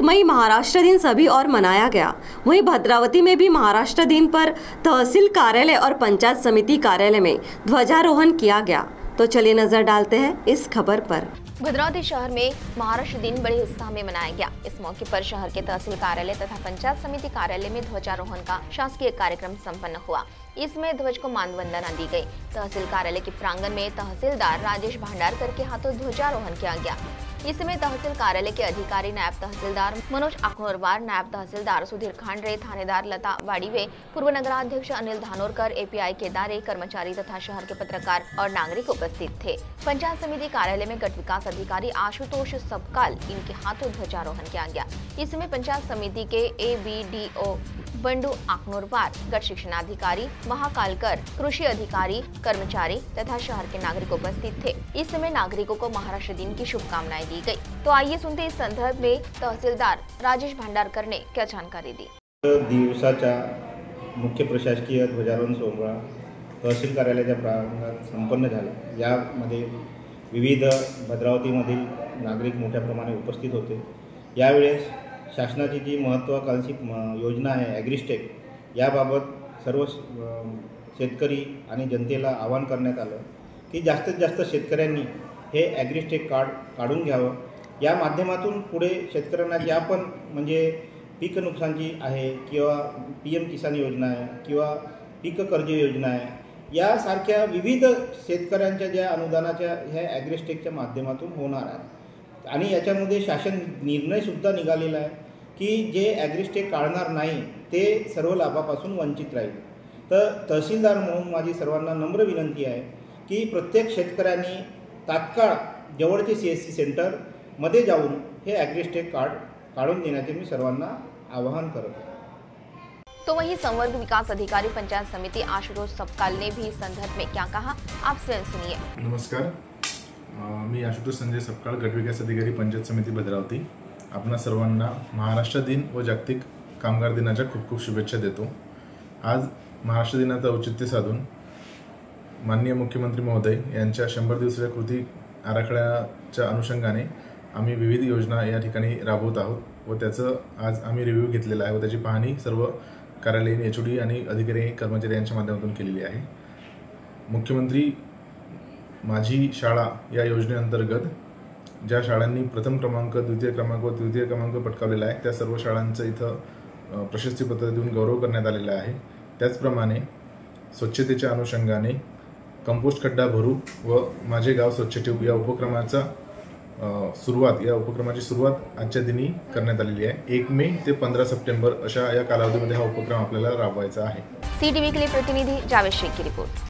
1 मई महाराष्ट्र दिन सभी और मनाया गया। वहीं भद्रावती में भी महाराष्ट्र दिन पर तहसील कार्यालय और पंचायत समिति कार्यालय में ध्वजारोहण किया गया। तो चलिए नजर डालते हैं इस खबर पर। भद्रावती शहर में महाराष्ट्र दिन बड़े उत्साह में मनाया गया। इस मौके पर शहर के तहसील कार्यालय तथा पंचायत समिति कार्यालय में ध्वजारोहण का शासकीय कार्यक्रम संपन्न हुआ। इसमें ध्वज को मानवंदना दी गई। तहसील कार्यालय के प्रांगण में तहसीलदार राजेश भांडारकर के हाथों ध्वजारोहण किया गया। इसमें तहसील कार्यालय के अधिकारी नायब तहसीलदार मनोज अखनोरवार, नायब तहसीलदार सुधीर खांडरे, थानेदार लता वाड़ीवे, पूर्व नगराध्यक्ष अनिल धानोरकर, एपीआई के दारे, कर्मचारी तथा शहर के पत्रकार और नागरिक उपस्थित थे। पंचायत समिति कार्यालय में गट विकास अधिकारी आशुतोष सबकाल इनके हाथों ध्वजारोहण किया गया। इसमें पंचायत समिति के एबीडीओ बंडू अखनोरवार, गट शिक्षणाधिकारी महाकालकर, कृषि अधिकारी, कर्मचारी तथा शहर के नागरिक उपस्थित थे। इस समय नागरिकों को महाराष्ट्र दिन की शुभकामनाएं दी गई। तो आइए सुनते इस संदर्भ में तहसीलदार राजेश भांडारकर ने क्या जानकारी दी। दिवसाच्या मुख्य प्रशासकीय ध्वजारोहण सोहळा तहसील कार्यालयाच्या प्रांगणात संपन्न झाला। यामध्ये विविध भद्रावतीमधील नागरिक मोठ्या प्रमाणात उपस्थित होते। यावेळेस शासनाची जी महत्त्वाकांक्षी योजना आहे ॲग्रिस्टेक, याबाबत सर्व शेतकरी आणि जनतेला आवाहन करण्यात आलं की जास्तीत जास्त शेतकऱ्यांनी हे ॲग्रिस्टेक कार्ड काढून घ्यावं। या माध्यमातून पुढे शेतकऱ्यांना ज्या पण म्हणजे पीक नुकसानची आहे किंवा PM किसान योजना आहे किंवा पीक कर्ज योजना आहे, यासारख्या विविध शेतकऱ्यांच्या ज्या अनुदानाच्या ह्या ॲग्रिस्टेकच्या माध्यमातून होणार आहे। आणि याच्यामध्ये शासन निर्णयसुद्धा निघालेला आहे की जे ॲग्रिस्टेक काढणार नाही ते सर्व लाभापासून वंचित राहील। तर तहसीलदार म्हणून माझी सर्वांना नम्र विनंती आहे की प्रत्येक शेतकऱ्यांनी तात्काळ जवळचे CSC सेंटरमध्ये जाऊन हे ॲग्रिस्टेक कार्ड काढून देण्याचे मी सर्वांना आवाहन करतो। तो वहीं संवर्ग विकास अधिकारी पंचायत समिति आशुतोष सबकाल ने भी इस संदर्भ में क्या कहा, आप स्वयं सुनिए। नमस्कार, मी आशुतोष संजय सबकाल, गट विकास अधिकारी पंचायत समिति भद्रावती। आपणा सर्वांना महाराष्ट्र दिन व जागतिक कामगार दिनाच्या खूप खूप शुभेच्छा देतो। आज महाराष्ट्र दिनाचं औचित्य साधून माननीय मुख्यमंत्री महोदय यांच्या 100 दिवसाच्या कृती आराखड्याच्या अनुषंगाने आम्ही विविध योजना या ठिकाणी राबवत आहोत व त्याचं आज आम्ही रिव्ह्यू घेतलेला आहे व त्याची पाहणी सर्व कार्यालयीन HOD आणि अधिकारी कर्मचारी यांच्या माध्यमातून केलेली आहे। मुख्यमंत्री माझी शाळा या योजनेअंतर्गत ज्या शाळांनी प्रथम क्रमांक, द्वितीय क्रमांक व तृतीय क्रमांक पटकावलेला आहे त्या सर्व शाळांचं इथं प्रशस्तीपत्र देऊन गौरव करण्यात आलेला आहे। त्याचप्रमाणे स्वच्छतेच्या अनुषंगाने कंपोस्ट खड्डा भरू व माझे गाव स्वच्छ ठेवू या उपक्रमाची सुरुवात आजच्या दिनी करण्यात आलेली आहे। 1 मे ते 15 सप्टेंबर अशा या कालावधीमध्ये हा उपक्रम आपल्याला राबवायचा आहे। CTV के लिए प्रतिनिधि जावेद शेख की रिपोर्ट।